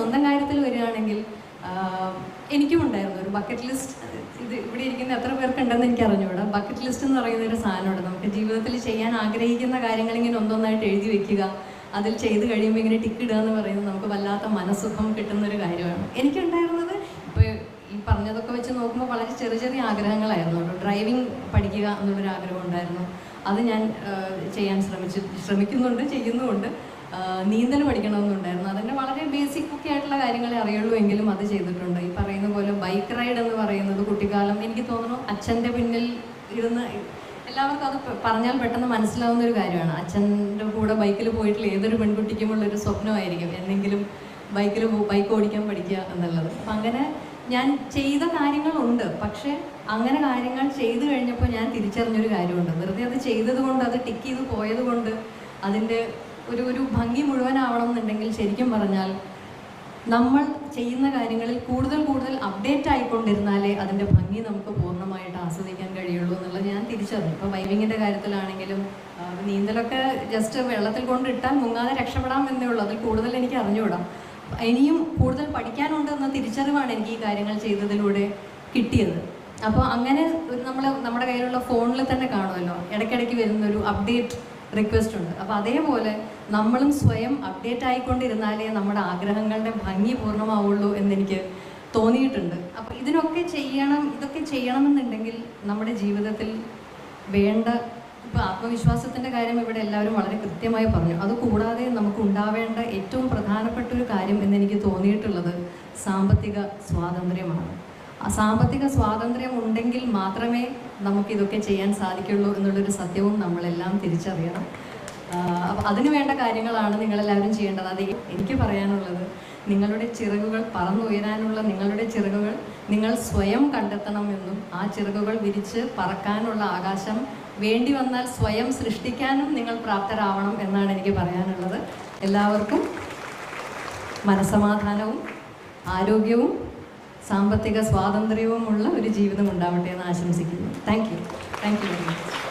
സ്വന്തം കാര്യത്തിൽ വരികയാണെങ്കിൽ എനിക്കും ഉണ്ടായിരുന്നു ഒരു ബക്കറ്റ് ലിസ്റ്റ്. ഇത് ഇവിടെ ഇരിക്കുന്ന എത്ര പേർക്കുണ്ടെന്ന് എനിക്ക് അറിഞ്ഞുകൂടാ. ബക്കറ്റ് ലിസ്റ്റ് എന്ന് പറയുന്ന ഒരു സാധനമുണ്ട്. നമുക്ക് ജീവിതത്തിൽ ചെയ്യാൻ ആഗ്രഹിക്കുന്ന കാര്യങ്ങൾ ഇങ്ങനെ ഒന്നൊന്നായിട്ട് എഴുതി വെക്കുക, അതിൽ ചെയ്ത് കഴിയുമ്പോൾ ഇങ്ങനെ ടിക്ക് ഇടുക എന്ന് പറയുന്നത് നമുക്ക് വല്ലാത്ത മനസ്സുഖം കിട്ടുന്നൊരു കാര്യമാണ്. എനിക്കുണ്ടായിരുന്നത് ഇപ്പോൾ ഈ പറഞ്ഞതൊക്കെ വെച്ച് നോക്കുമ്പോൾ വളരെ ചെറിയ ചെറിയ ആഗ്രഹങ്ങളായിരുന്നു. ഡ്രൈവിംഗ് പഠിക്കുക എന്നുള്ളൊരു ആഗ്രഹം ഉണ്ടായിരുന്നു. അത് ഞാൻ ചെയ്യാൻ ശ്രമിക്കുന്നുണ്ട്, ചെയ്യുന്നുമുണ്ട്. നീന്തൽ പഠിക്കണമെന്നുണ്ടായിരുന്നു. അതിൻ്റെ വളരെ ബേസിക് ഒക്കെ ആയിട്ടുള്ള കാര്യങ്ങളെ അറിയുള്ളൂ, എങ്കിലും അത് ചെയ്തിട്ടുണ്ട്. ഈ പറയുന്ന പോലെ ബൈക്ക് റൈഡ് എന്ന് പറയുന്നത് കുട്ടിക്കാലം എനിക്ക് തോന്നുന്നു അച്ഛൻ്റെ പിന്നിൽ ഇരുന്ന് എല്ലാവർക്കും അത് പറഞ്ഞാൽ പെട്ടെന്ന് മനസ്സിലാവുന്ന ഒരു കാര്യമാണ്. അച്ഛൻ്റെ കൂടെ ബൈക്കിൽ പോയിട്ടുള്ള ഏതൊരു പെൺകുട്ടിക്കുമുള്ളൊരു സ്വപ്നമായിരിക്കും എന്തെങ്കിലും ബൈക്ക് ഓടിക്കാൻ പഠിക്കുക എന്നുള്ളത്. അപ്പം അങ്ങനെ ഞാൻ ചെയ്ത കാര്യങ്ങളുണ്ട്. പക്ഷേ അങ്ങനെ കാര്യങ്ങൾ ചെയ്തു കഴിഞ്ഞപ്പോൾ ഞാൻ തിരിച്ചറിഞ്ഞൊരു കാര്യമുണ്ട്. വെറുതെ അത് ചെയ്തത് കൊണ്ട്, അത് ടിക്ക് ചെയ്ത് പോയത് കൊണ്ട് അതിൻ്റെ ഒരു ഭംഗി മുഴുവനാവണം എന്നുണ്ടെങ്കിൽ ശരിക്കും പറഞ്ഞാൽ നമ്മൾ ചെയ്യുന്ന കാര്യങ്ങളിൽ കൂടുതൽ അപ്ഡേറ്റ് ആയിക്കൊണ്ടിരുന്നാലേ അതിൻ്റെ ഭംഗി നമുക്ക് പൂർണ്ണമായിട്ട് ആസ്വദിക്കാൻ കഴിയുള്ളൂ എന്നുള്ളത് ഞാൻ തിരിച്ചറിഞ്ഞു. ഇപ്പോൾ ഡൈവിങ്ങിൻ്റെ കാര്യത്തിലാണെങ്കിലും നീന്തലൊക്കെ ജസ്റ്റ് വെള്ളത്തിൽ കൊണ്ടിട്ടാൽ മുങ്ങാതെ രക്ഷപ്പെടാം എന്നേ ഉള്ളൂ. അതിൽ കൂടുതൽ എനിക്ക് അറിഞ്ഞുകൂടാം. ഇനിയും കൂടുതൽ പഠിക്കാനുണ്ട് എന്ന തിരിച്ചറിവാണ് എനിക്ക് ഈ കാര്യങ്ങൾ ചെയ്തതിലൂടെ കിട്ടിയത്. അപ്പോൾ അങ്ങനെ നമ്മുടെ കയ്യിലുള്ള ഫോണിൽ തന്നെ കാണുമല്ലോ, ഇടയ്ക്കിടയ്ക്ക് വരുന്നൊരു അപ്ഡേറ്റ് റിക്വസ്റ്റ് ഉണ്ട്. അപ്പോൾ അതേപോലെ നമ്മളും സ്വയം അപ്ഡേറ്റ് ആയിക്കൊണ്ടിരുന്നാലേ നമ്മുടെ ആഗ്രഹങ്ങളുടെ ഭംഗി പൂർണ്ണമാവുള്ളൂ എന്നെനിക്ക് തോന്നിയിട്ടുണ്ട്. അപ്പോൾ ഇതൊക്കെ ചെയ്യണമെന്നുണ്ടെങ്കിൽ നമ്മുടെ ജീവിതത്തിൽ വേണ്ട, ഇപ്പോൾ ആത്മവിശ്വാസത്തിൻ്റെ കാര്യം ഇവിടെ എല്ലാവരും വളരെ കൃത്യമായി പറഞ്ഞു. അതുകൂടാതെ നമുക്ക് ഉണ്ടാവേണ്ട ഏറ്റവും പ്രധാനപ്പെട്ട ഒരു കാര്യം എന്നെനിക്ക് തോന്നിയിട്ടുള്ളത് സാമ്പത്തിക സ്വാതന്ത്ര്യമാണ്. ആ സാമ്പത്തിക സ്വാതന്ത്ര്യം ഉണ്ടെങ്കിൽ മാത്രമേ നമുക്കിതൊക്കെ ചെയ്യാൻ സാധിക്കുള്ളൂ എന്നുള്ളൊരു സത്യവും നമ്മളെല്ലാം തിരിച്ചറിയണം. അപ്പോൾ അതിനു വേണ്ട കാര്യങ്ങളാണ് നിങ്ങളെല്ലാവരും ചെയ്യേണ്ടത്. അത് എനിക്ക് പറയാനുള്ളത്, നിങ്ങളുടെ ചിറകുകൾ പറന്നുയരാനുള്ള നിങ്ങളുടെ ചിറകുകൾ നിങ്ങൾ സ്വയം കണ്ടെത്തണമെന്നും ആ ചിറകുകൾ വിരിച്ച് പറക്കാനുള്ള ആകാശം വേണ്ടി വന്നാൽ സ്വയം സൃഷ്ടിക്കാനും നിങ്ങൾ പ്രാപ്തരാവണം എന്നാണ് എനിക്ക് പറയാനുള്ളത്. എല്ലാവർക്കും മനസ്സമാധാനവും ആരോഗ്യവും സാമ്പത്തിക സ്വാതന്ത്ര്യവുമുള്ള ഒരു ജീവിതം ഉണ്ടാവട്ടെ എന്ന് ആശംസിക്കുന്നു. Thank you very much.